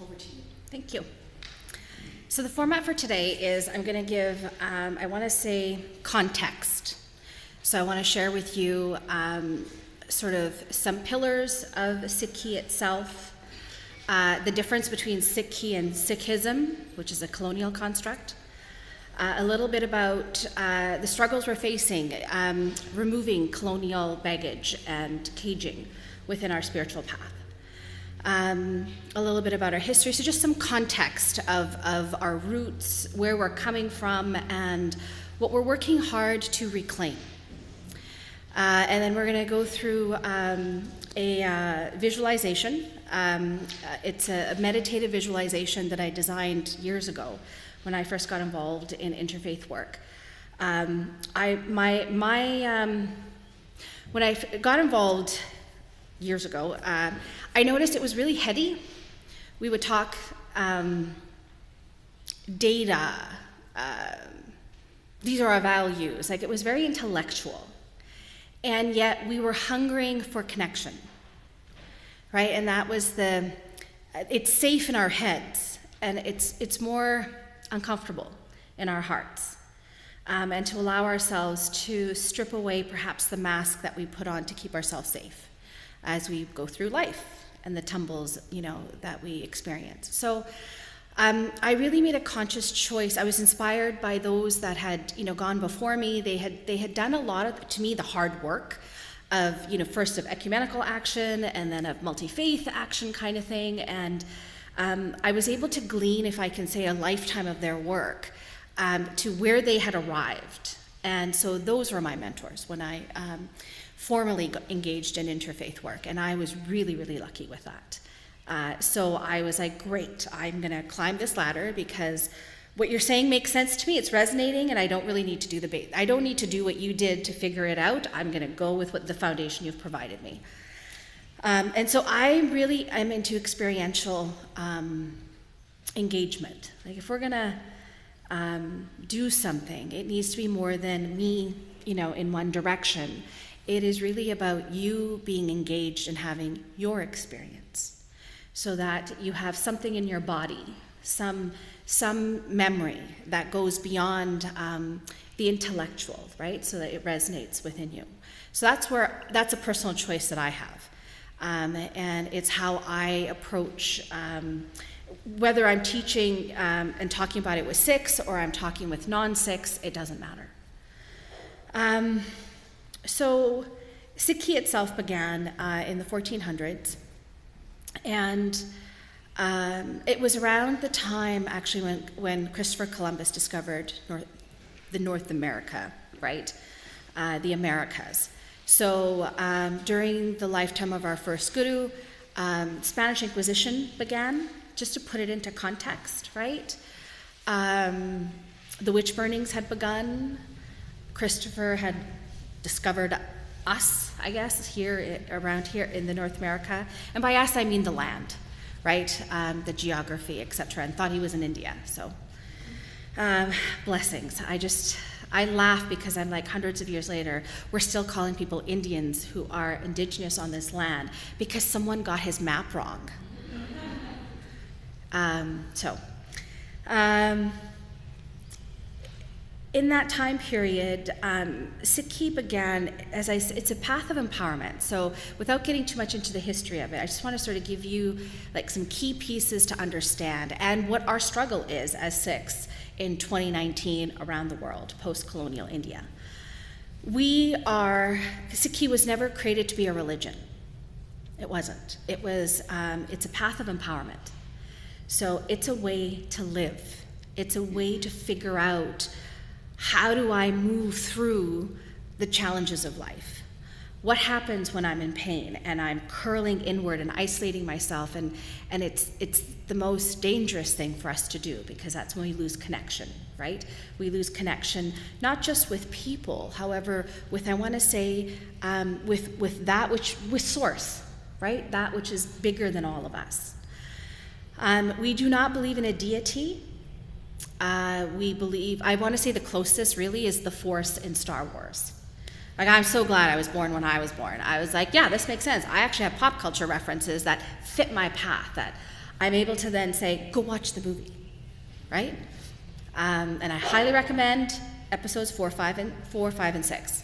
Over to you. Thank you. So the format for today is I'm going to give, I want to say, context. So I want to share with you sort of some pillars of Sikhi itself, the difference between Sikhi and Sikhism, which is a colonial construct, a little bit about the struggles we're facing, removing colonial baggage and caging within our spiritual path. A little bit about our history, so just some context of our roots, where we're coming from, and what we're working hard to reclaim. And then we're going to go through a visualization. It's a meditative visualization that I designed years ago when I first got involved in interfaith work. When I got involved years ago, I noticed it was really heady. We would talk data. These are our values. Like, it was very intellectual. And yet we were hungering for connection, right? And that was it's safe in our heads, and it's more uncomfortable in our hearts. And to allow ourselves to strip away perhaps the mask that we put on to keep ourselves safe as we go through life and the tumbles, that we experience. So I really made a conscious choice. I was inspired by those that had, gone before me. They had done a lot of, to me, the hard work of, first of ecumenical action and then of multi-faith action kind of thing. And I was able to glean, if I can say, a lifetime of their work to where they had arrived. And so those were my mentors when I formally engaged in interfaith work. And I was really, really lucky with that. So I was like, great, I'm going to climb this ladder because what you're saying makes sense to me. It's resonating, and I don't really need to do I don't need to do what you did to figure it out. I'm going to go with what the foundation you've provided me. And so I'm into experiential engagement. Like, if we're going to do something, it needs to be more than me, in one direction. It is really about you being engaged and having your experience, so that you have something in your body, some memory that goes beyond the intellectual, right? So that it resonates within you. So that's a personal choice that I have. And it's how I approach, whether I'm teaching and talking about it with Sikhs or I'm talking with non-Sikhs, it doesn't matter. So Sikhi itself began in the 1400s. And it was around the time, actually, when Christopher Columbus discovered North America, right? The Americas. So during the lifetime of our first guru, Spanish Inquisition began, just to put it into context, right? The witch burnings had begun. Christopher had discovered us, I guess, around here in the North America. And by us, I mean the land, right? The geography, etc., and thought he was in India. So blessings. I laugh because I'm like, hundreds of years later, we're still calling people Indians who are indigenous on this land because someone got his map wrong. In that time period, Sikhi began, it's a path of empowerment. So without getting too much into the history of it, I just want to sort of give you like some key pieces to understand and what our struggle is as Sikhs in 2019 around the world, post-colonial India. Sikhi was never created to be a religion. It wasn't. It's a path of empowerment. So it's a way to live. It's a way to figure out, how do I move through the challenges of life? What happens when I'm in pain and I'm curling inward and isolating myself? And it's the most dangerous thing for us to do, because that's when we lose connection, right? We lose connection not just with people, however, with source, right? That which is bigger than all of us. We do not believe in a deity. We believe, I want to say the closest really is the Force in Star Wars. Like, I'm so glad I was born when I was born. I was like, yeah, this makes sense. I actually have pop culture references that fit my path, that I'm able to then say, go watch the movie, right? And I highly recommend episodes 4, 5, and 6,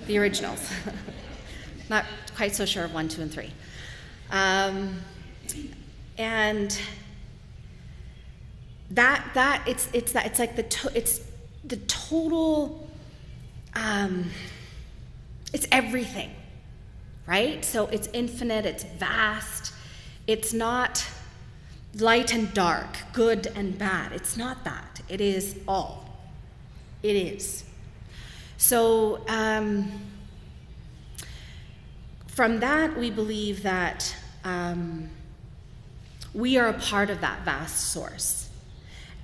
the originals. Not quite so sure of 1, 2, and 3. And it's like the total, it's everything, right? So it's infinite, it's vast, it's not light and dark, good and bad. It's not that. It is all. It is. So from that, we believe that we are a part of that vast source,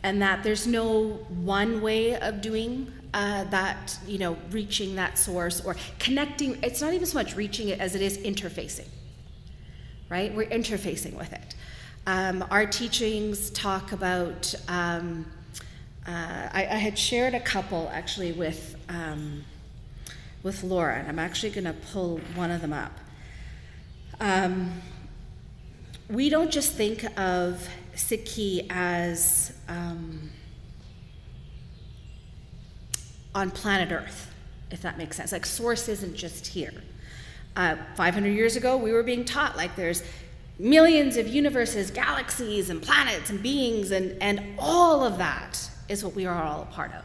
and that there's no one way of doing that, reaching that source or connecting. It's not even so much reaching it as it is interfacing, right? We're interfacing with it. Our teachings talk about, I had shared a couple actually with Laura, and I'm actually going to pull one of them up. We don't just think of Sikhi as on planet Earth, if that makes sense. Like, source isn't just here. 500 years ago, we were being taught like there's millions of universes, galaxies, and planets, and beings, and all of that is what we are all a part of.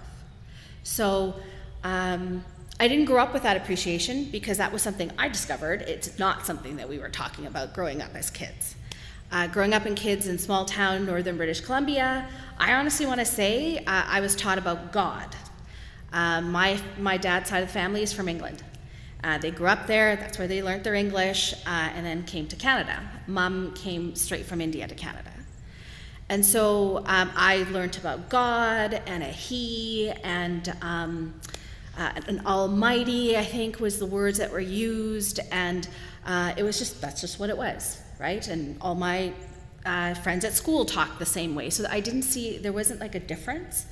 So I didn't grow up with that appreciation because that was something I discovered. It's not something that we were talking about growing up as kids. Growing up in kids in small town, northern British Columbia, I honestly want to say I was taught about God. My dad's side of the family is from England. They grew up there, that's where they learned their English, and then came to Canada. Mom came straight from India to Canada. And so I learned about God and a He and an Almighty, I think was the words that were used, and that's just what it was, right? And all my friends at school talked the same way, so I didn't see, there wasn't like a difference.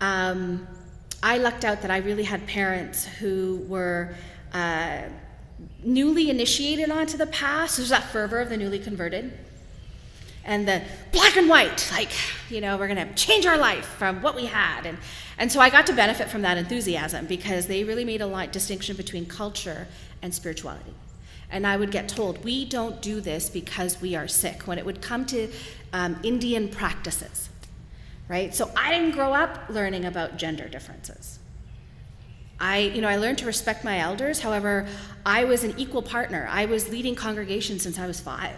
I lucked out that I really had parents who were newly initiated onto the path. So there's that fervor of the newly converted. And the black and white, like, we're going to change our life from what we had. And so I got to benefit from that enthusiasm because they really made a distinction between culture and spirituality. And I would get told, we don't do this because we are Sikh, when it would come to Indian practices, right? So I didn't grow up learning about gender differences. I learned to respect my elders. However, I was an equal partner. I was leading congregations since I was 5.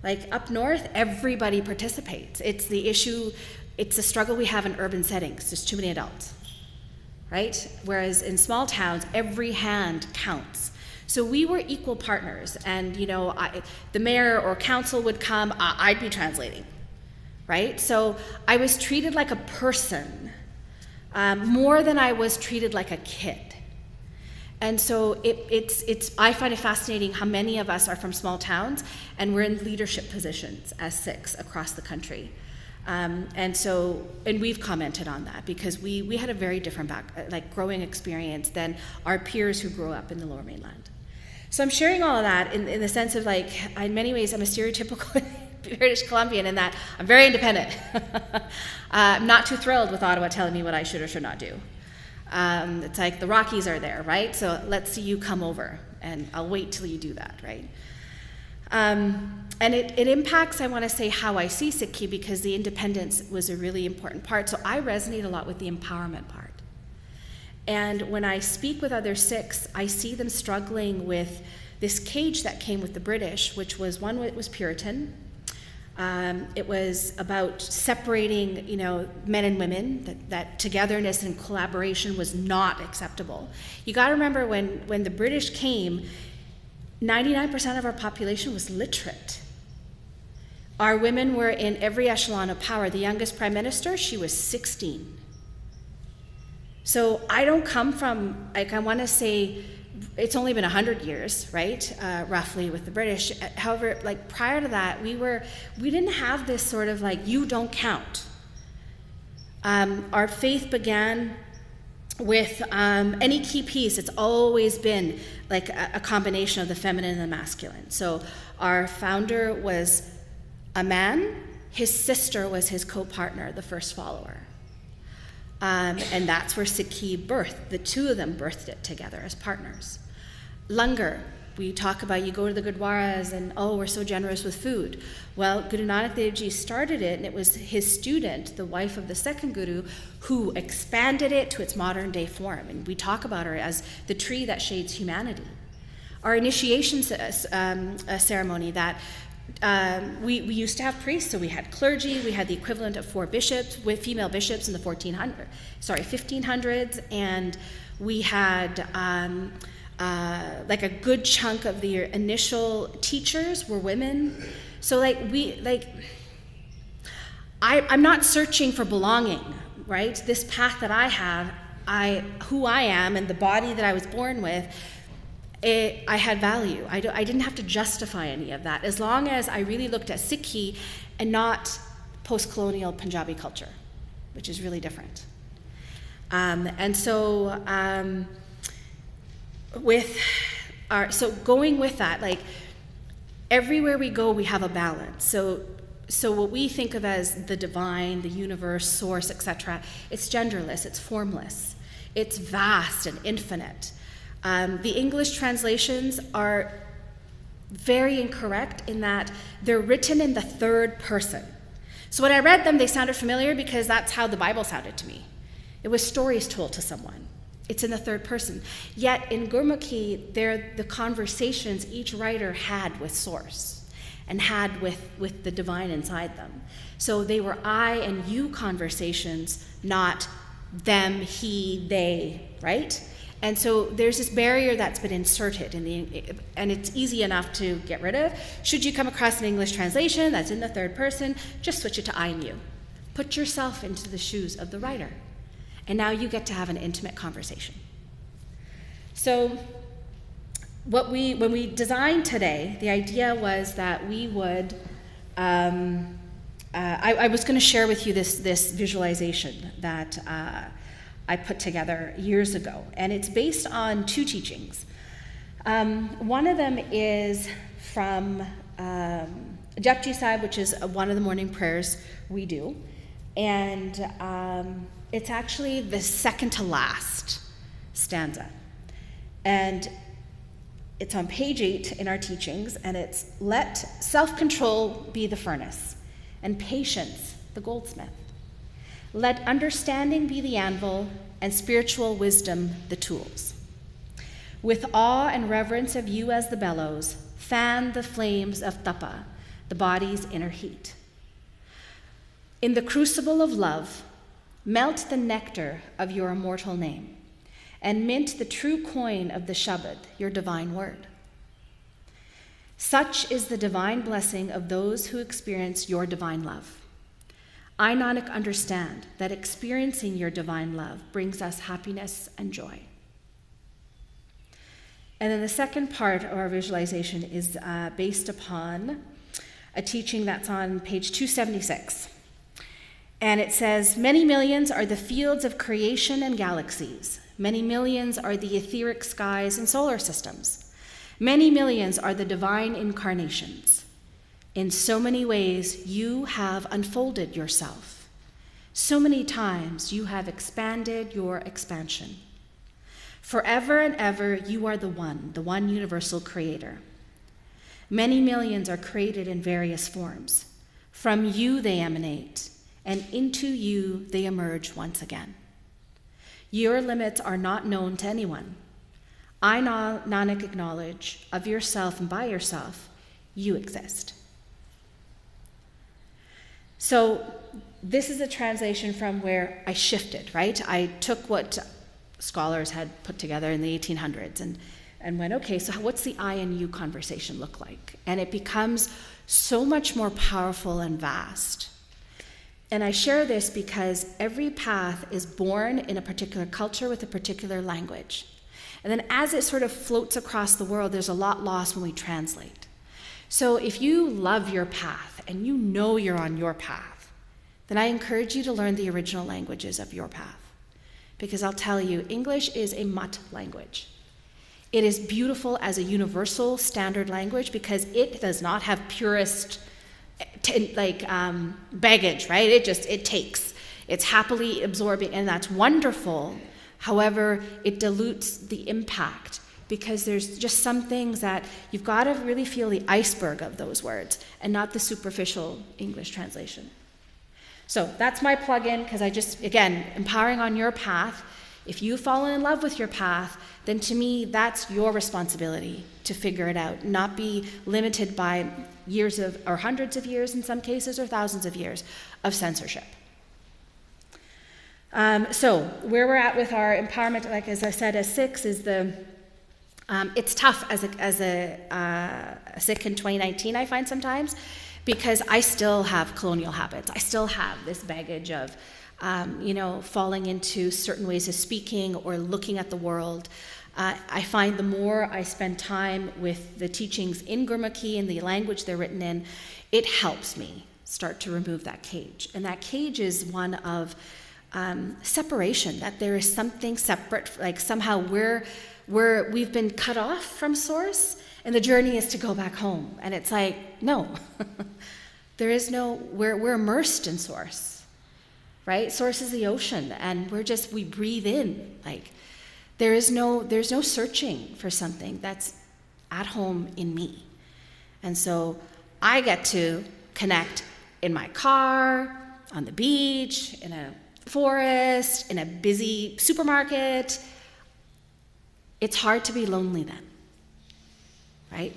Like, up north, everybody participates. It's the issue, it's the struggle we have in urban settings. There's too many adults, right? Whereas in small towns, every hand counts. So we were equal partners, and the mayor or council would come, I'd be translating, right? So I was treated like a person, more than I was treated like a kid. And so I find it fascinating how many of us are from small towns and we're in leadership positions as Sikhs across the country. And we've commented on that because we had a very different growing experience than our peers who grew up in the Lower Mainland. So I'm sharing all of that in the sense of, in many ways, I'm a stereotypical British Columbian in that I'm very independent. I'm not too thrilled with Ottawa telling me what I should or should not do. It's like the Rockies are there, right? So let's see you come over, and I'll wait till you do that, right? And it impacts, I want to say, how I see Sikhi, because the independence was a really important part. So I resonate a lot with the empowerment part. And when I speak with other Sikhs, I see them struggling with this cage that came with the British, which was one that was Puritan. It was about separating, men and women, that togetherness and collaboration was not acceptable. You got to remember when the British came, 99% of our population was literate. Our women were in every echelon of power. The youngest prime minister, she was 16. So I don't come from, I want to say, it's only been 100 years, right, roughly, with the British. However, prior to that, we didn't have this sort of you don't count. Our faith began with any key piece. It's always been a combination of the feminine and the masculine. So our founder was a man, his sister was his co-partner, the first follower. And that's where Sikhi birthed. The two of them birthed it together as partners. Langar, we talk about, you go to the Gurdwaras and, we're so generous with food. Well, Guru Nanak Dev Ji started it, and it was his student, the wife of the second Guru, who expanded it to its modern day form. And we talk about her as the tree that shades humanity. Our initiation ceremony, that we used to have priests, so we had clergy, we had the equivalent of 4 bishops, with female bishops in the 1500s, and we had like a good chunk of the initial teachers were women. So I'm not searching for belonging, right? This path that I have, who I am and the body that I was born with, I had value. I didn't have to justify any of that, as long as I really looked at Sikhi and not post-colonial Punjabi culture, which is really different. So going with that, like everywhere we go, we have a balance. So what we think of as the divine, the universe, source, etc., it's genderless, it's formless, it's vast and infinite. The English translations are very incorrect in that they're written in the third person. So when I read them, they sounded familiar because that's how the Bible sounded to me. It was stories told to someone. It's in the third person. Yet in Gurmukhi, they're the conversations each writer had with Source and had with the divine inside them. So they were I and you conversations, not them, he, they, right? And so there's this barrier that's been inserted and it's easy enough to get rid of. Should you come across an English translation that's in the third person, just switch it to I and you. Put yourself into the shoes of the writer. And now you get to have an intimate conversation. So when we designed today, the idea was that we would, I was going to share with you this visualization that I put together years ago, and it's based on 2 teachings. One of them is from Japji Sahib, which is one of the morning prayers we do, and it's actually the second to last stanza. And it's on page 8 in our teachings, and it's, let self-control be the furnace, and patience the goldsmith. Let understanding be the anvil, and spiritual wisdom the tools. With awe and reverence of you as the bellows, fan the flames of tapa, the body's inner heat. In the crucible of love, melt the nectar of your immortal name, and mint the true coin of the Shabad, your divine word. Such is the divine blessing of those who experience your divine love. I, Nanak, understand that experiencing your divine love brings us happiness and joy. And then the second part of our visualization is based upon a teaching that's on page 276. And it says, many millions are the fields of creation and galaxies. Many millions are the etheric skies and solar systems. Many millions are the divine incarnations. In so many ways, you have unfolded yourself. So many times you have expanded your expansion. Forever and ever, you are the one universal creator. Many millions are created in various forms. From you they emanate, and into you they emerge once again. Your limits are not known to anyone. I, Nanak, acknowledge of yourself and by yourself, you exist. So this is a translation from where I shifted, right? I took what scholars had put together in the 1800s and went, okay, so what's the I and you conversation look like? And it becomes so much more powerful and vast. And I share this because every path is born in a particular culture with a particular language. And then as it sort of floats across the world, there's a lot lost when we translate. So if you love your path and you know you're on your path, then I encourage you to learn the original languages of your path. Because I'll tell you, English is a mutt language. It is beautiful as a universal standard language because it does not have purist baggage, right? It takes. It's happily absorbing, and that's wonderful. However, it dilutes the impact, because there's just some things that you've got to really feel the iceberg of those words and not the superficial English translation. So that's my plug-in, because again, empowering on your path. If you've fallen in love with your path, then to me, that's your responsibility to figure it out, not be limited by years or hundreds of years in some cases, or thousands of years of censorship. So where we're at with our empowerment, like as I said, as Sikhs, is it's tough as a Sikh in 2019, I find sometimes, because I still have colonial habits. I still have this baggage of, falling into certain ways of speaking or looking at the world. I find the more I spend time with the teachings in Gurmukhi and the language they're written in, it helps me start to remove that cage. And that cage is one of separation, that there is something separate, like somehow we've been cut off from Source, and the journey is to go back home. And it's like, no, we're immersed in Source, right? Source is the ocean, and we breathe in. Like, there's no searching for something that's at home in me. And so I get to connect in my car, on the beach, in a forest, in a busy supermarket. It's hard to be lonely then, right?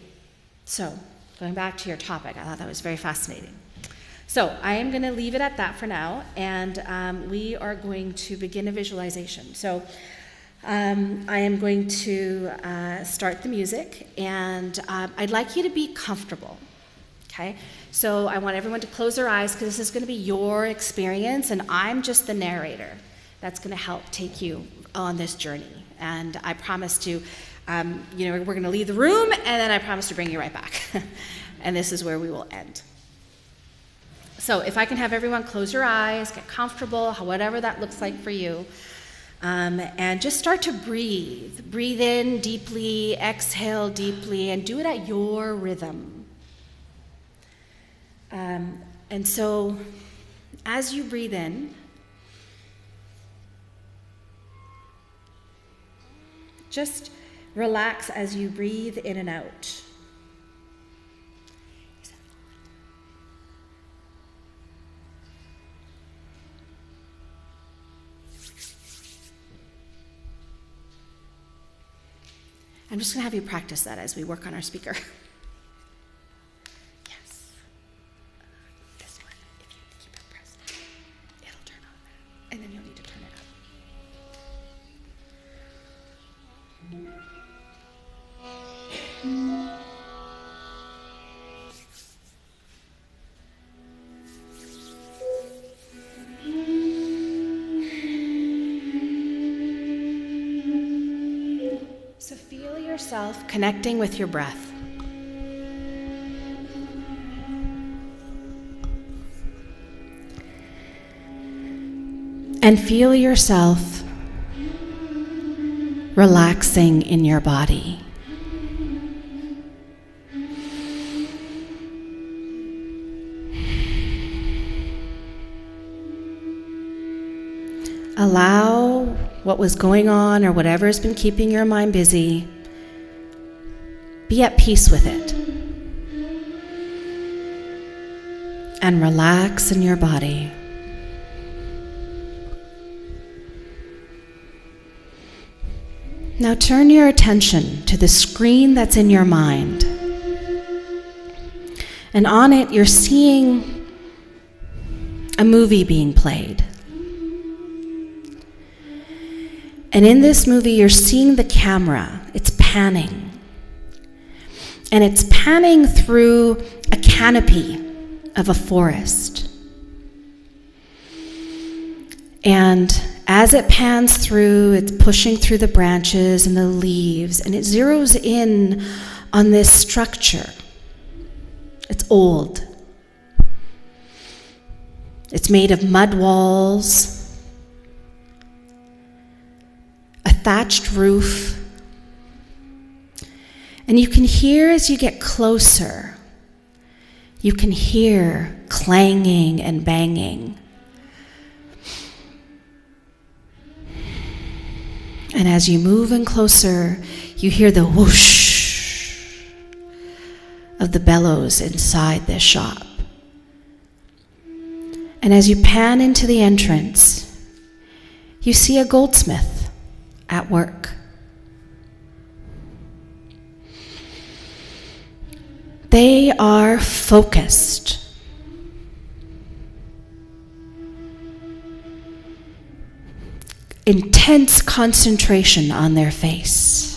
So, going back to your topic, I thought that was very fascinating. So, I am going to leave it at that for now, and we are going to begin a visualization. So, I am going to start the music, and I'd like you to be comfortable, okay? So I want everyone to close their eyes, because this is going to be your experience, and I'm just the narrator that's going to help take you on this journey. And I promise to, we're going to leave the room, and then I promise to bring you right back. And this is where we will end. So if I can have everyone close your eyes, get comfortable, whatever that looks like for you. And just start to breathe. Breathe in deeply, exhale deeply, and do it at your rhythm. And so, as you breathe in, just relax as you breathe in and out. I'm just going to have you practice that as we work on our speaker. Yes. This one, if you keep it pressed, it'll turn on that, and then you'll need to turn it up. So feel yourself connecting with your breath. And feel yourself relaxing in your body. Allow what was going on or whatever has been keeping your mind busy, be at peace with it. And relax in your body. Now turn your attention to the screen that's in your mind. And on it, you're seeing a movie being played. And in this movie, you're seeing the camera. It's panning. And it's panning through a canopy of a forest. And as it pans through, it's pushing through the branches and the leaves, and it zeroes in on this structure. It's old. It's made of mud walls, a thatched roof, and you can hear as you get closer, you can hear clanging and banging. And as you move in closer, you hear the whoosh of the bellows inside this shop. And as you pan into the entrance, you see a goldsmith at work. They are focused. Intense concentration on their face.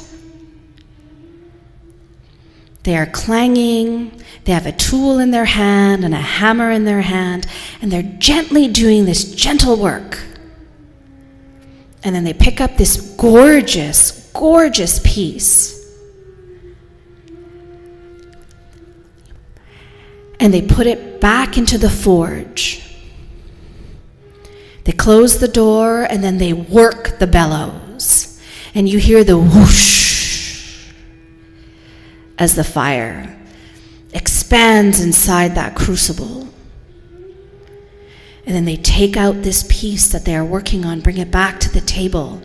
They are clanging, they have a tool in their hand and a hammer in their hand, and they're gently doing this gentle work. And then they pick up this gorgeous, gorgeous piece. And they put it back into the forge. They close the door and then they work the bellows. And you hear the whoosh as the fire expands inside that crucible. And then they take out this piece that they are working on, bring it back to the table,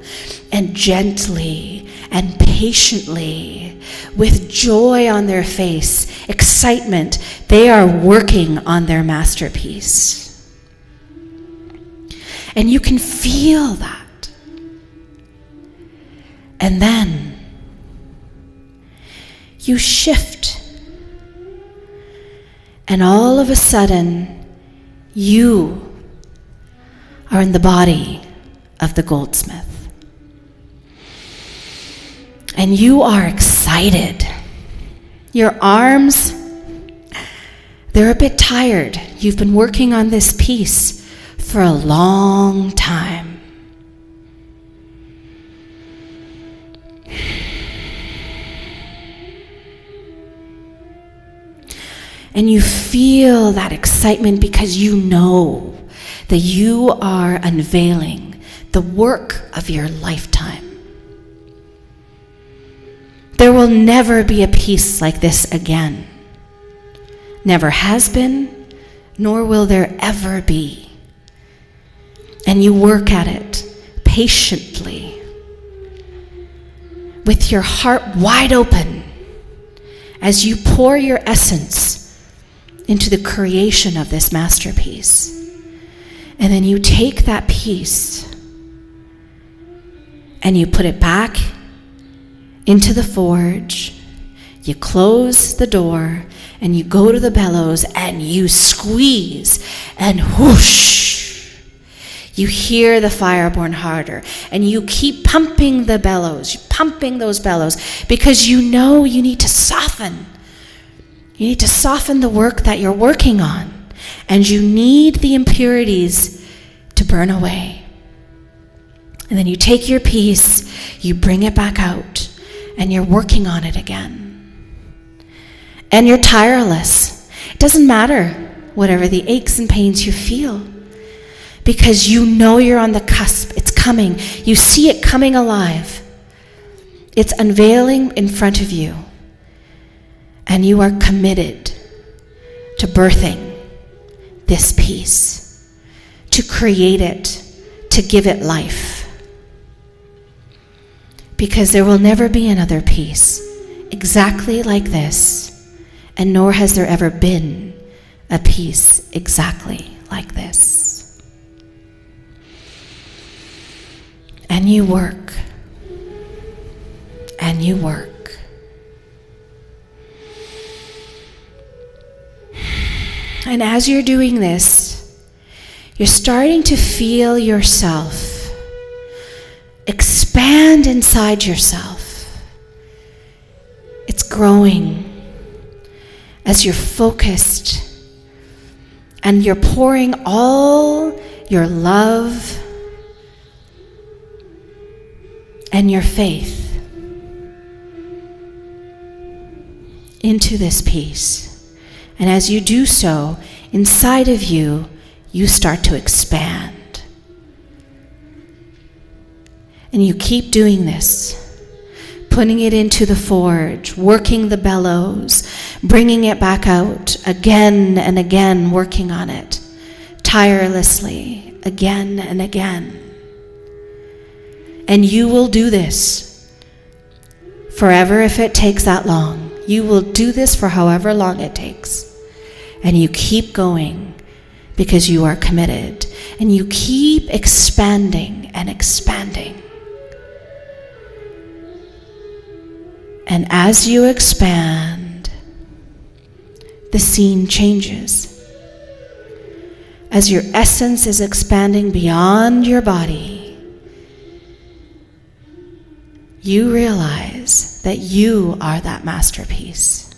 and gently and patiently, with joy on their face, excitement, they are working on their masterpiece. And you can feel that. And then you shift. And all of a sudden, you are in the body of the goldsmith. And you are excited. Your arms, they're a bit tired. You've been working on this piece for a long time. And you feel that excitement because you know that you are unveiling the work of your lifetime. There will never be a piece like this again. Never has been, nor will there ever be. And you work at it patiently, with your heart wide open, as you pour your essence into the creation of this masterpiece. And then you take that piece and you put it back into the forge, you close the door, and you go to the bellows and you squeeze, and whoosh, you hear the fire burn harder, and you keep pumping the bellows, pumping those bellows, because you know you need to soften. You need to soften the work that you're working on, and you need the impurities to burn away. And then you take your piece, you bring it back out, and you're working on it again. And you're tireless. It doesn't matter whatever the aches and pains you feel, because you know you're on the cusp. It's coming. You see it coming alive. It's unveiling in front of you. And you are committed to birthing this piece, to create it, to give it life. Because there will never be another piece exactly like this, and nor has there ever been a piece exactly like this. And you work, and you work. And as you're doing this, you're starting to feel yourself expand inside yourself. It's growing as you're focused and you're pouring all your love and your faith into this piece. And as you do so, inside of you, you start to expand. And you keep doing this, putting it into the forge, working the bellows, bringing it back out again and again, working on it tirelessly again and again. And you will do this forever if it takes that long. You will do this for however long it takes. And you keep going because you are committed. And you keep expanding and expanding. And as you expand, the scene changes. As your essence is expanding beyond your body, you realize that you are that masterpiece.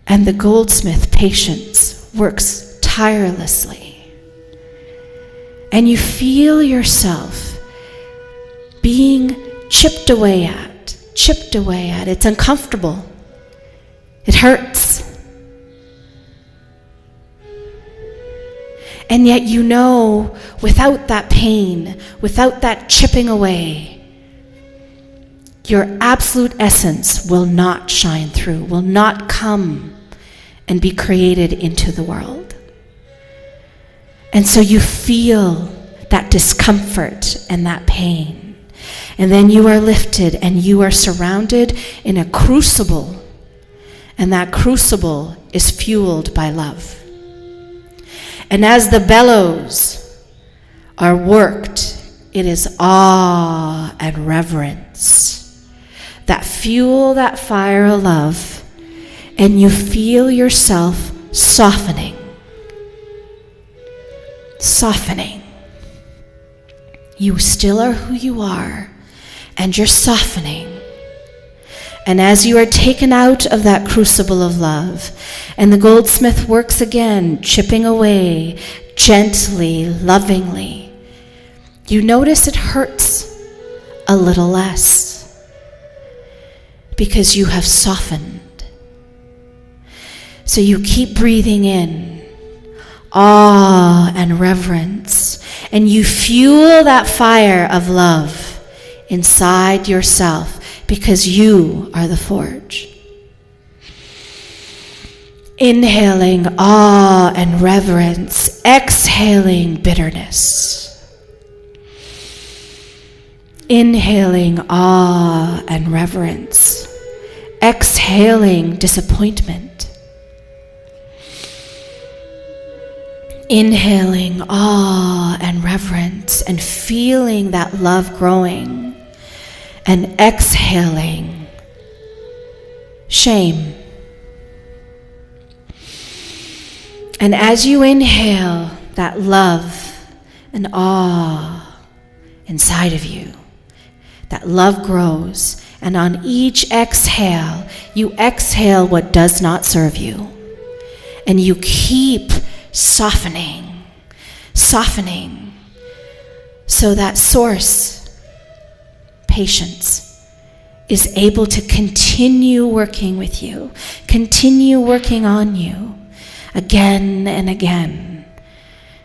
And the goldsmith, patience, works tirelessly. And you feel yourself being chipped away at. It's uncomfortable. It hurts. And yet you know, without that pain, without that chipping away, your absolute essence will not shine through, will not come and be created into the world. And so you feel that discomfort and that pain. And then you are lifted and you are surrounded in a crucible. And that crucible is fueled by love. And as the bellows are worked, it is awe and reverence that fuel that fire of love, and you feel yourself softening. You still are who you are, and you're softening. And as you are taken out of that crucible of love, and the goldsmith works again, chipping away, gently, lovingly, you notice it hurts a little less, because you have softened. So you keep breathing in awe and reverence, and you fuel that fire of love inside yourself, because you are the forge. Inhaling awe and reverence, exhaling bitterness. Inhaling awe and reverence, exhaling disappointment. Inhaling awe and reverence and feeling that love growing, and exhaling shame. And as you inhale that love and awe inside of you, that love grows, and on each exhale, you exhale what does not serve you. And you keep softening, so that source, patience, is able to continue working with you, continue working on you again and again,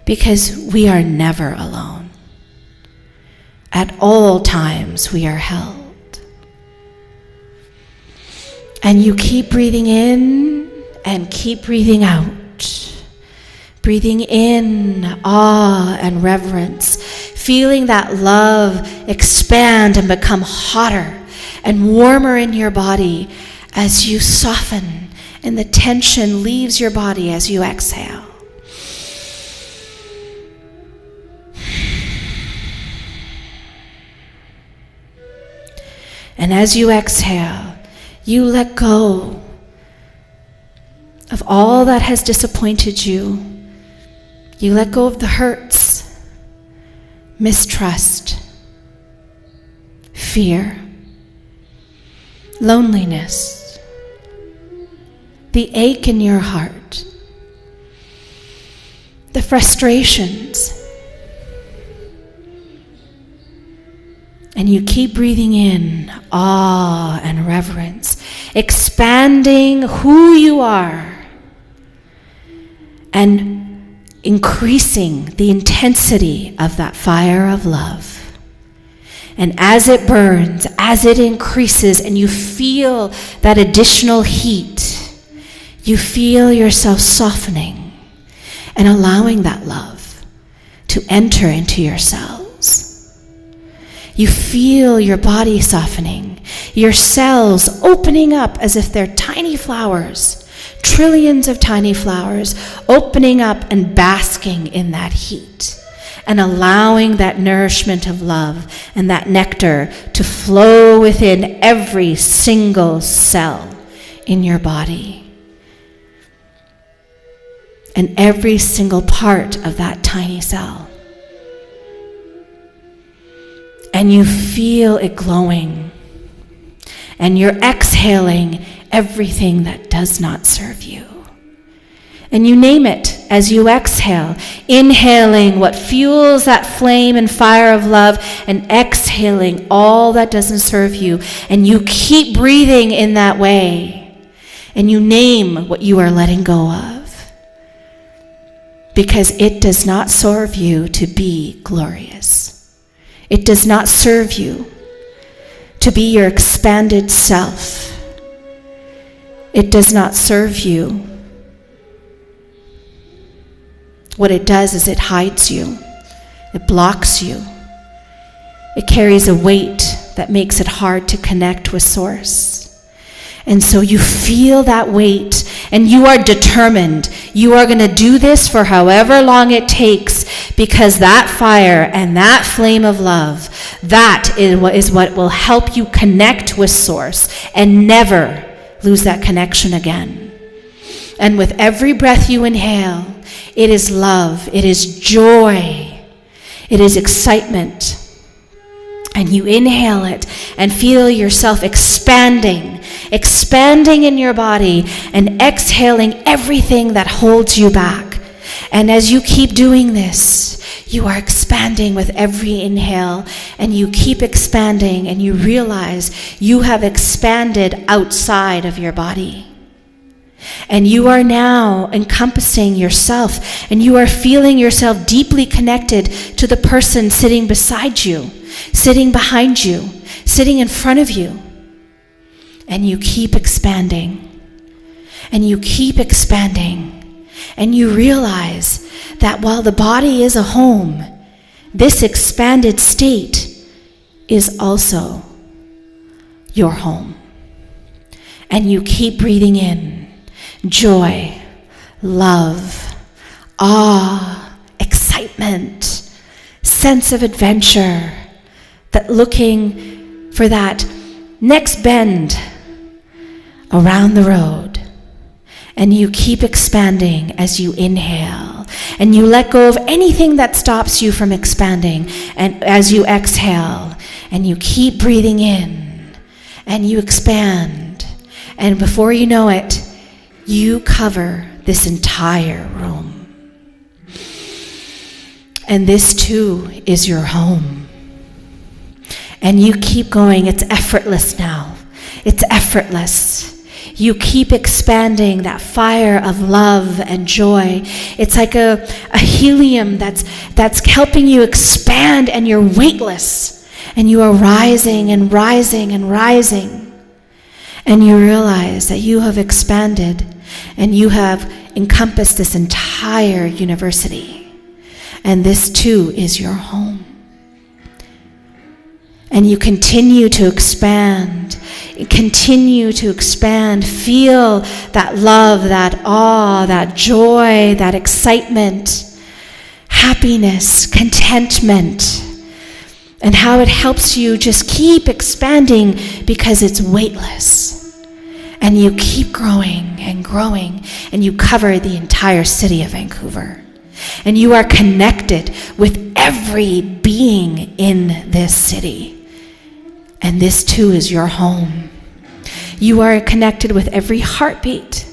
because we are never alone. At all times we are held. And you keep breathing in and keep breathing out. Breathing in awe and reverence, feeling that love expand and become hotter and warmer in your body as you soften and the tension leaves your body as you exhale. And as you exhale, you let go of all that has disappointed you. You let go of the hurts, mistrust, fear, loneliness, the ache in your heart, the frustrations. And you keep breathing in awe and reverence, expanding who you are and increasing the intensity of that fire of love. And as it burns, as it increases, and you feel that additional heat, you feel yourself softening and allowing that love to enter into your cells. You feel your body softening, your cells opening up as if they're tiny flowers, trillions of tiny flowers opening up and basking in that heat, and allowing that nourishment of love and that nectar to flow within every single cell in your body. And every single part of that tiny cell. And you feel it glowing. And you're exhaling everything that does not serve you. And you name it as you exhale, inhaling what fuels that flame and fire of love, and exhaling all that doesn't serve you. And you keep breathing in that way. And you name what you are letting go of. Because it does not serve you to be glorious. It does not serve you to be your expanded self. It does not serve you. What it does is it hides you. It blocks you. It carries a weight that makes it hard to connect with Source. And so you feel that weight, and you are determined. You are going to do this for however long it takes, because that fire and that flame of love, that is what will help you connect with Source and never lose that connection again. And with every breath you inhale, it is love, it is joy, it is excitement. And you inhale it and feel yourself expanding in your body, and exhaling everything that holds you back. And as you keep doing this, you are expanding with every inhale, and you keep expanding, and you realize you have expanded outside of your body. And you are now encompassing yourself, and you are feeling yourself deeply connected to the person sitting beside you, sitting behind you, sitting in front of you. And you keep expanding, and you keep expanding, and you realize that while the body is a home, this expanded state is also your home. And you keep breathing in joy, love, awe, excitement, sense of adventure, that looking for that next bend around the road. And you keep expanding as you inhale, and you let go of anything that stops you from expanding, and as you exhale, and you keep breathing in, and you expand, and before you know it, you cover this entire room. And this too is your home. And you keep going. It's effortless now. It's effortless. You keep expanding that fire of love and joy. It's like a helium that's helping you expand, and you're weightless. And you are rising and rising and rising. And you realize that you have expanded, and you have encompassed this entire university. And this too is your home. And you continue to expand, feel that love, that awe, that joy, that excitement, happiness, contentment, and how it helps you just keep expanding because it's weightless. And you keep growing, and you cover the entire city of Vancouver. And you are connected with every being in this city. And this too is your home. You are connected with every heartbeat.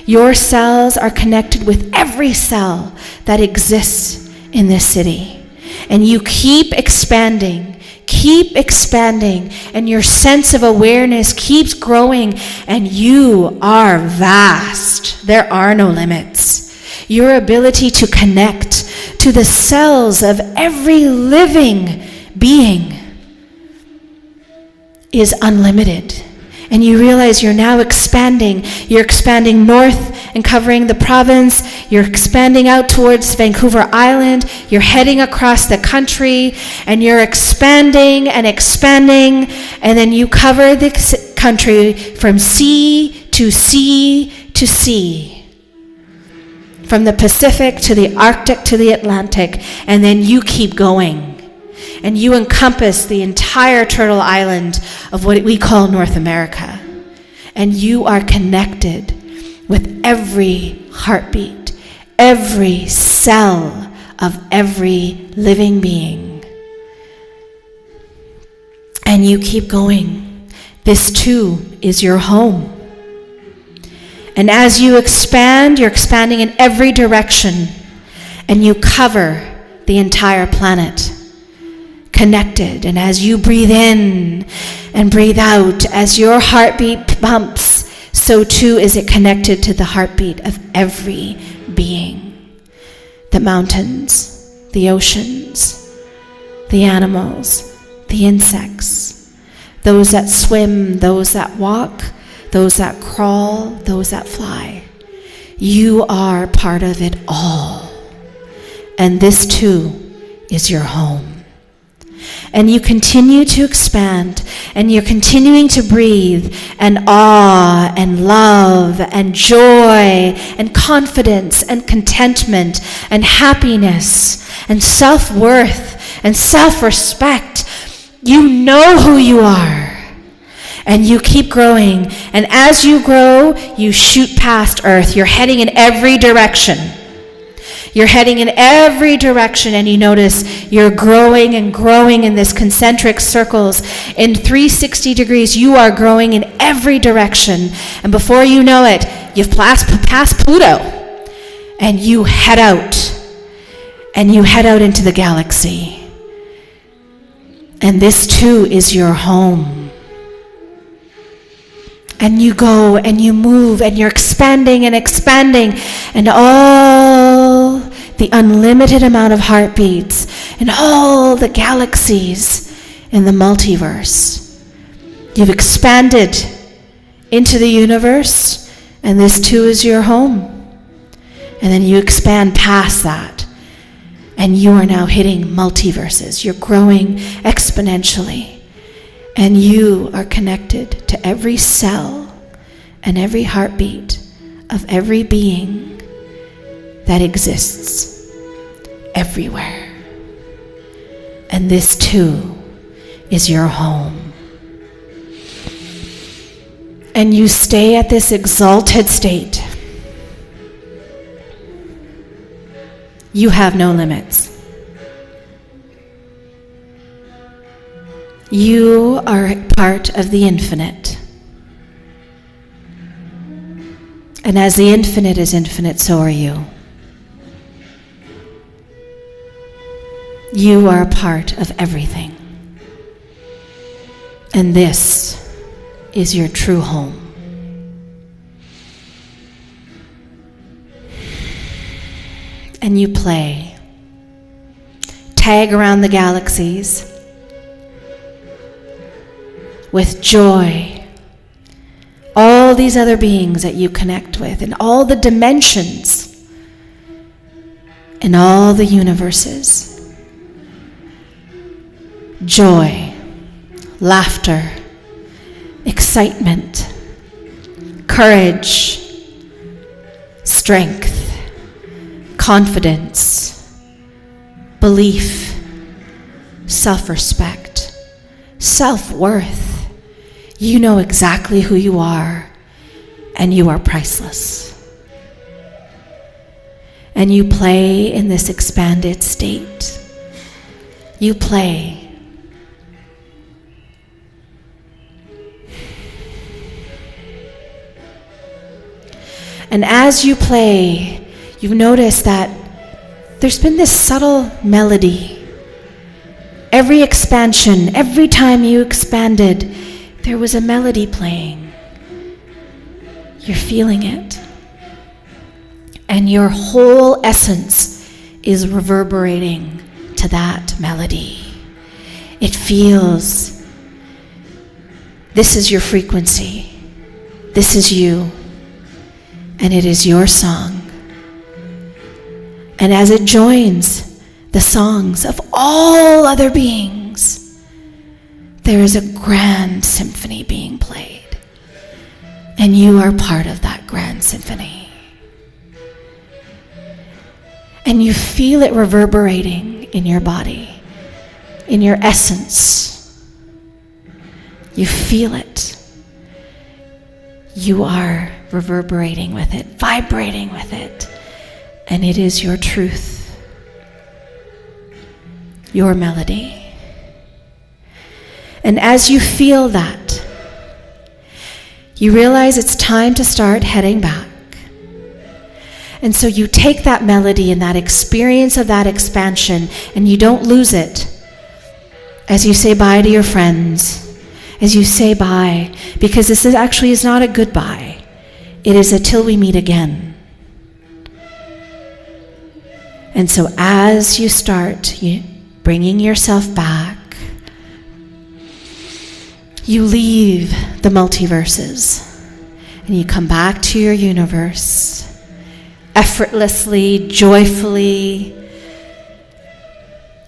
Your cells are connected with every cell that exists in this city. And you keep expanding, and your sense of awareness keeps growing, and you are vast. There are no limits. Your ability to connect to the cells of every living being is unlimited. And you realize you're now expanding. You're expanding north and covering the province. You're expanding out towards Vancouver Island. You're heading across the country, and you're expanding and expanding. And then you cover the country from sea to sea to sea. From the Pacific to the Arctic to the Atlantic. And then you keep going. And you encompass the entire Turtle Island of what we call North America. And you are connected with every heartbeat, every cell of every living being. And you keep going. This too is your home. And as you expand, you're expanding in every direction. And you cover the entire planet. Connected, and as you breathe in and breathe out, as your heartbeat pumps, so too is it connected to the heartbeat of every being. The mountains, the oceans, the animals, the insects, those that swim, those that walk, those that crawl, those that fly. You are part of it all. And this too is your home. And you continue to expand, and you're continuing to breathe, and awe, and love, and joy, and confidence, and contentment, and happiness, and self-worth, and self-respect. You know who you are, and you keep growing. And as you grow, you shoot past Earth. You're heading in every direction. You're heading in every direction, and you notice you're growing and growing in this concentric circles. In 360 degrees, you are growing in every direction. And before you know it, you've passed Pluto. And you head out. And you head out into the galaxy. And this too is your home. And you go and you move and you're expanding and expanding, and all the unlimited amount of heartbeats and all the galaxies in the multiverse. You've expanded into the universe, and this too is your home. And then you expand past that, and you are now hitting multiverses. You're growing exponentially. And you are connected to every cell and every heartbeat of every being that exists everywhere. And this too is your home. And you stay at this exalted state. You have no limits. You are part of the infinite. And as the infinite is infinite, so are you. You are a part of everything. And this is your true home. And you play. Tag around the galaxies with joy, all these other beings that you connect with, and all the dimensions, and all the universes. Joy, laughter, excitement, courage, strength, confidence, belief, self-respect, self-worth. You know exactly who you are, and you are priceless. And you play in this expanded state. You play. And as you play, you notice that there's been this subtle melody. Every expansion, every time you expanded, there was a melody playing. You're feeling it. And your whole essence is reverberating to that melody. It feels This is your frequency. This is you. And it is your song. And as it joins the songs of all other beings, there is a grand symphony being played. And you are part of that grand symphony. And you feel it reverberating in your body, in your essence. You feel it. You are reverberating with it, vibrating with it. And it is your truth, your melody. And as you feel that, you realize it's time to start heading back. And so you take that melody and that experience of that expansion, and you don't lose it as you say bye to your friends, as you say bye, because this is not a goodbye. It is a till we meet again. And so as you start bringing yourself back, you leave the multiverses and you come back to your universe effortlessly, joyfully,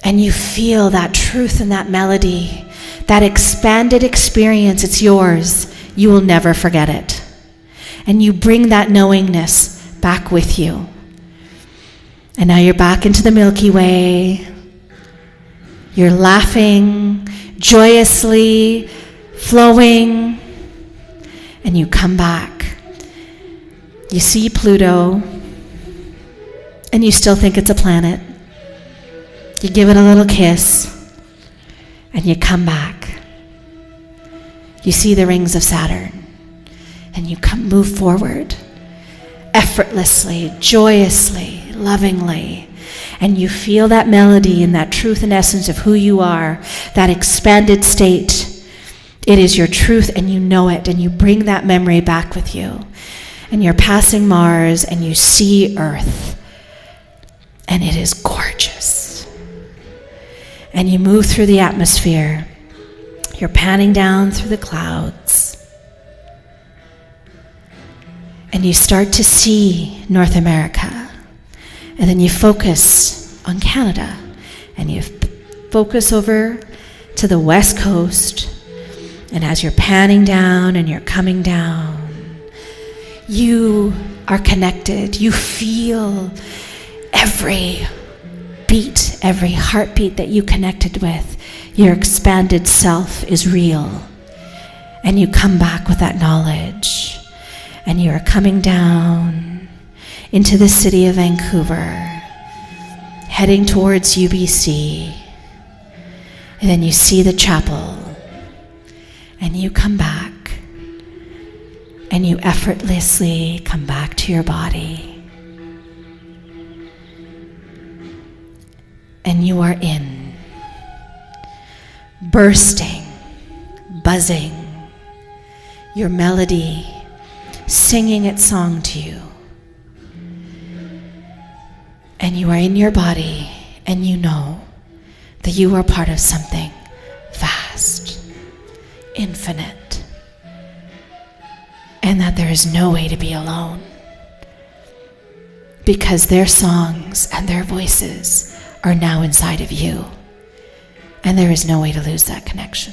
and you feel that truth and that melody, that expanded experience. It's yours. You will never forget it. And you bring that knowingness back with you. And now you're back into the Milky Way. You're laughing, joyously, flowing, and you come back. You see Pluto, and you still think it's a planet. You give it a little kiss, and you come back. You see the rings of Saturn, and you move forward effortlessly, joyously, lovingly, and you feel that melody and that truth and essence of who you are, that expanded state. It is your truth, and you know it, and you bring that memory back with you. And you're passing Mars, and you see Earth, and it is gorgeous. And you move through the atmosphere. You're panning down through the clouds. And you start to see North America. And then you focus on Canada. And you focus over to the West Coast. And as you're panning down and you're coming down, you are connected. You feel every beat, every heartbeat that you connected with. Your expanded self is real. And you come back with that knowledge. And you are coming down into the city of Vancouver, heading towards UBC. And then you see the chapel. And you come back. And you effortlessly come back to your body. And you are in, bursting, buzzing, your melody singing its song to you. And you are in your body, and you know that you are part of something vast, infinite, and that there is no way to be alone, because their songs and their voices are now inside of you, and there is no way to lose that connection.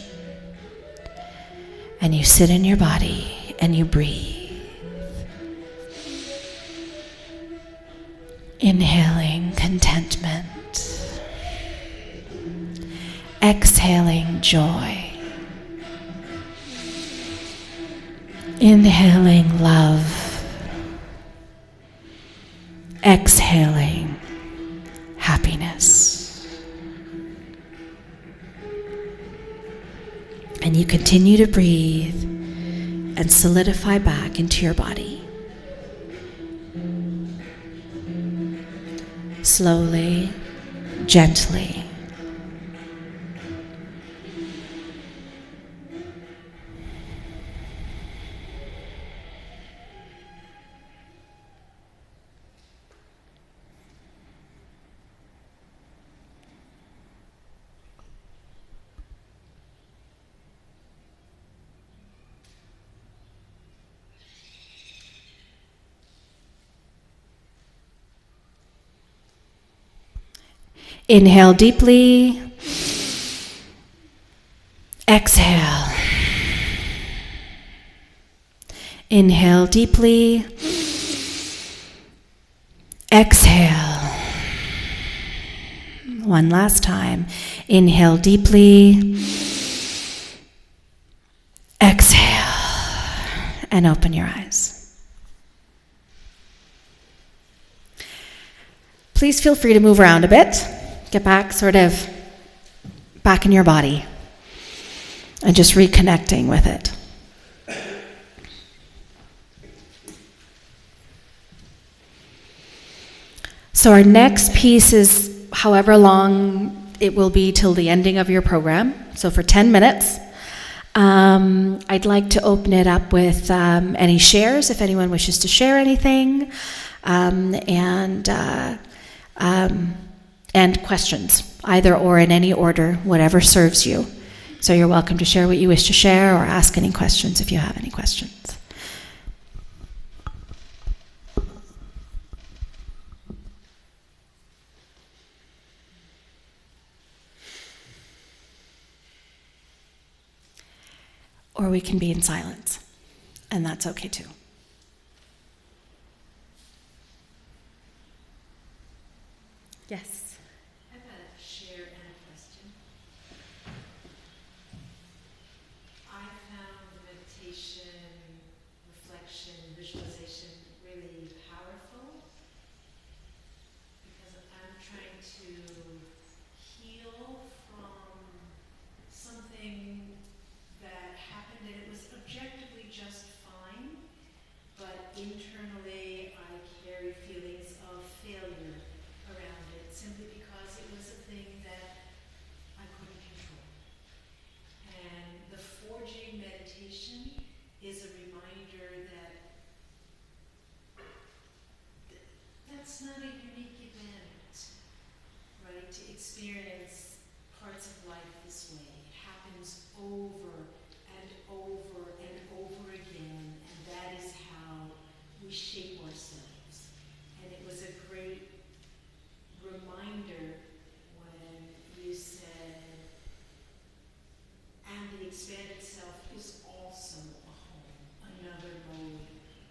And you sit in your body and you breathe, inhaling contentment, exhaling joy, inhaling love, exhaling happiness. And you continue to breathe and solidify back into your body. Slowly, gently. Inhale deeply. Exhale. Inhale deeply. Exhale. One last time. Inhale deeply. Exhale. And open your eyes. Please feel free to move around a bit. Get back back in your body. And just reconnecting with it. So our next piece is however long it will be till the ending of your program. So for 10 minutes. I'd like to open it up with any shares, if anyone wishes to share anything, and questions, either or in any order, whatever serves you. So you're welcome to share what you wish to share or ask any questions if you have any questions. Or we can be in silence, and that's okay too. Yes. I have a share and a question. I found the meditation, reflection, visualization really powerful because I'm trying to heal from something that happened and it was objectively just fine, but internally I carry feelings of failure around it simply because it was a thing that I couldn't control. And the forging meditation is a reminder that that's not a unique event, right? To experience parts of life this way. It happens over and over and over again, and that is how we shape ourselves. And it was a great reminder when you said, and the expanded self is also a home, another mode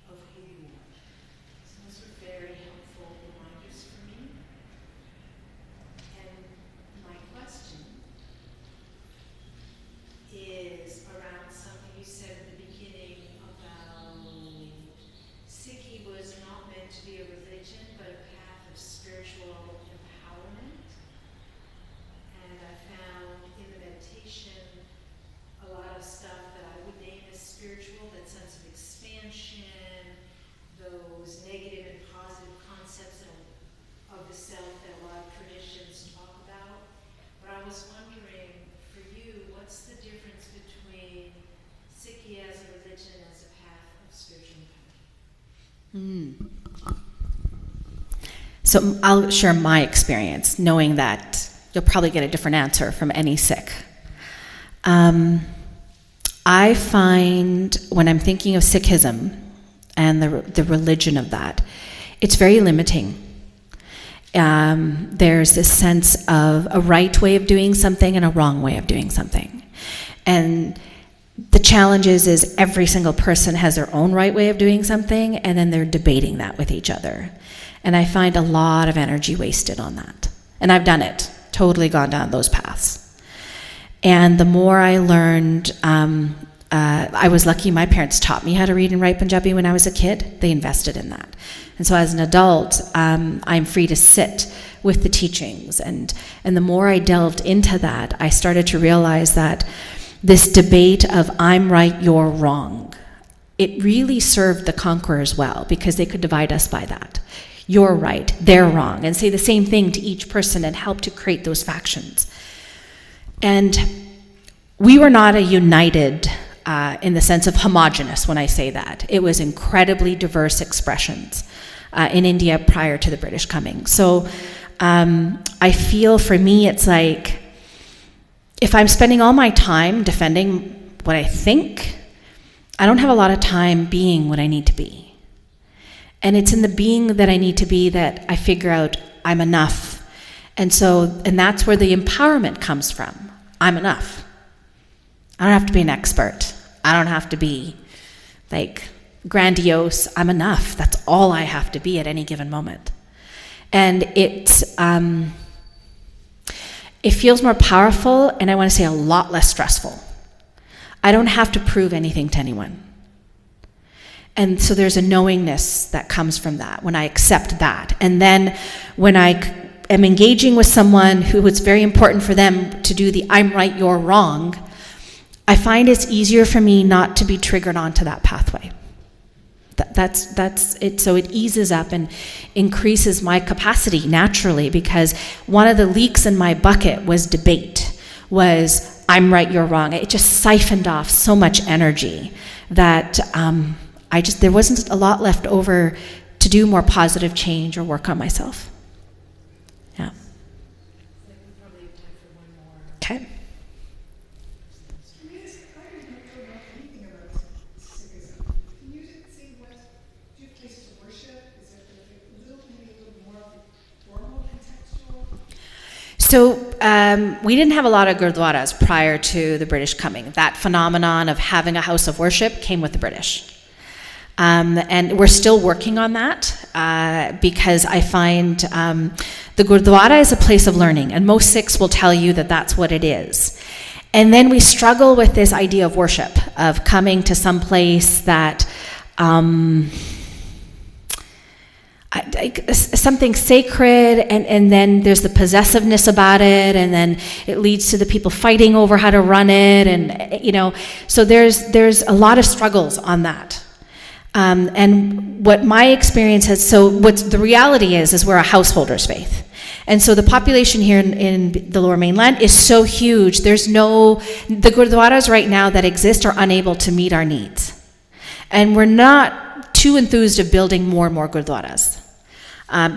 of who you are. So those were very helpful reminders for me. And my question is around something you said at the beginning about Sikh was not meant to be a religion, but a path of spiritual empowerment. And I found in the meditation a lot of stuff that I would name as spiritual, that sense of expansion, those negative and positive concepts of the self that a lot of traditions talk about. But I was wondering, for you, what's the difference between Sikh as a religion as a path of spiritual empowerment? So I'll share my experience, knowing that you'll probably get a different answer from any Sikh. I find when I'm thinking of Sikhism and the religion of that, it's very limiting. There's this sense of a right way of doing something and a wrong way of doing something. And the challenge is every single person has their own right way of doing something, and then they're debating that with each other. And I find a lot of energy wasted on that. And I've done it, totally gone down those paths. And the more I learned, I was lucky my parents taught me how to read and write Punjabi when I was a kid. They invested in that. And so as an adult, I'm free to sit with the teachings. And the more I delved into that, I started to realize that this debate of I'm right, you're wrong, it really served the conquerors well, because they could divide us by that. You're right, they're wrong, and say the same thing to each person and help to create those factions. And we were not a united, in the sense of homogenous when I say that. It was incredibly diverse expressions in India prior to the British coming. So I feel for me it's like, if I'm spending all my time defending what I think, I don't have a lot of time being what I need to be. And it's in the being that I need to be that I figure out I'm enough, And that's where the empowerment comes from. I'm enough. I don't have to be an expert. I don't have to be like grandiose. I'm enough. That's all I have to be at any given moment. And it feels more powerful, and I want to say a lot less stressful. I don't have to prove anything to anyone. And so there's a knowingness that comes from that when I accept that. And then when I am engaging with someone who it's very important for them to do the I'm right, you're wrong, I find it's easier for me not to be triggered onto that pathway. That's it. So it eases up and increases my capacity naturally, because one of the leaks in my bucket was debate, was I'm right, you're wrong. It just siphoned off so much energy that there wasn't a lot left over to do more positive change or work on myself. Yeah. Okay. So we didn't have a lot of gurdwaras prior to the British coming. That phenomenon of having a house of worship came with the British. And we're still working on that because I find the Gurdwara is a place of learning, and most Sikhs will tell you that that's what it is. And then we struggle with this idea of worship, of coming to some place that something sacred, and then there's the possessiveness about it, and then it leads to the people fighting over how to run it, and so there's a lot of struggles on that. And what my experience has, so what the reality is we're a householder's faith. And so the population here in the Lower Mainland is so huge, the Gurdwaras right now that exist are unable to meet our needs. And we're not too enthused of building more and more Gurdwaras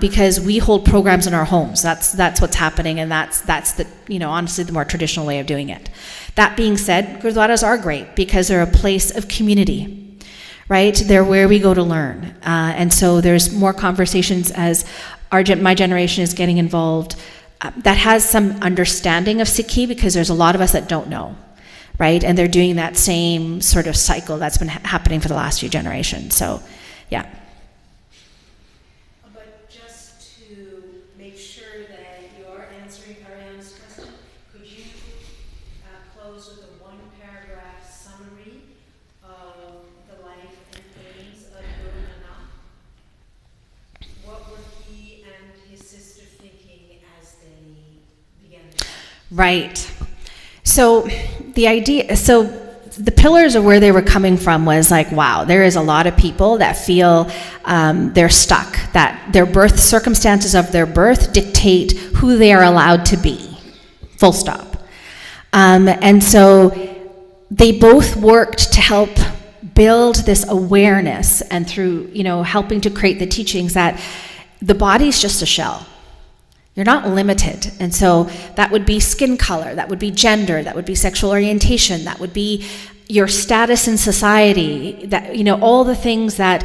because we hold programs in our homes. That's what's happening, and that's the honestly the more traditional way of doing it. That being said, Gurdwaras are great because they're a place of community. Right? They're where we go to learn. And so there's more conversations as my generation is getting involved that has some understanding of Sikhi, because there's a lot of us that don't know, right? And they're doing that same sort of cycle that's been happening for the last few generations. So, yeah. But just to make sure that you're answering Ariana's question, could you close with a one-paragraph summary of the life and aims of Guru Nanak? What were he and his sister thinking as they began their life? Right. So the pillars of where they were coming from was like, wow, there is a lot of people that feel they're stuck, that their birth circumstances of their birth dictate who they are allowed to be, full stop. And so they both worked to help build this awareness, and through helping to create the teachings that the body's just a shell. You're not limited. And so that would be skin color, that would be gender, that would be sexual orientation, that would be your status in society, that all the things that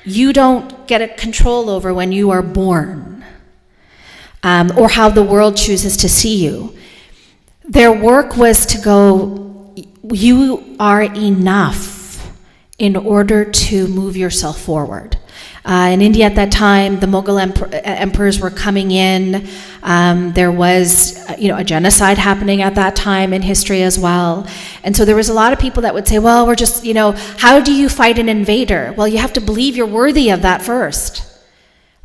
you don't get a control over when you are born, or how the world chooses to see you. Their work was to go, you are enough in order to move yourself forward. In India at that time, the Mughal emperors were coming in. There was, a genocide happening at that time in history as well. And so there was a lot of people that would say, well, we're just, how do you fight an invader? Well, you have to believe you're worthy of that first,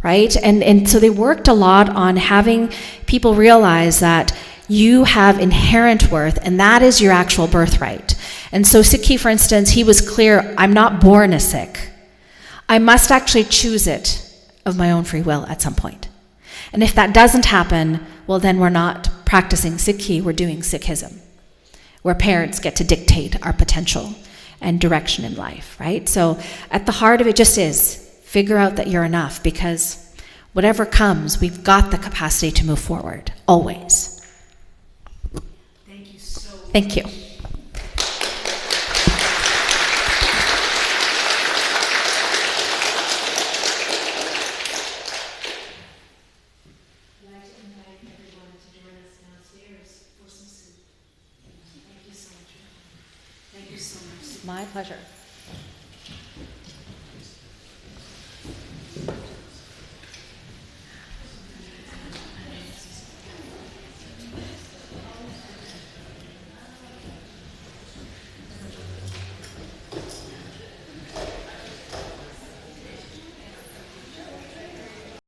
right? And so they worked a lot on having people realize that you have inherent worth, and that is your actual birthright. And so Sikhi, for instance, he was clear, I'm not born a Sikh. I must actually choose it of my own free will at some point. And if that doesn't happen, well, then we're not practicing Sikhi, we're doing Sikhism, where parents get to dictate our potential and direction in life, right? So at the heart of it just is, figure out that you're enough, because whatever comes, we've got the capacity to move forward, always. Thank you so much. Thank you. I'd like to invite everyone so much. My pleasure.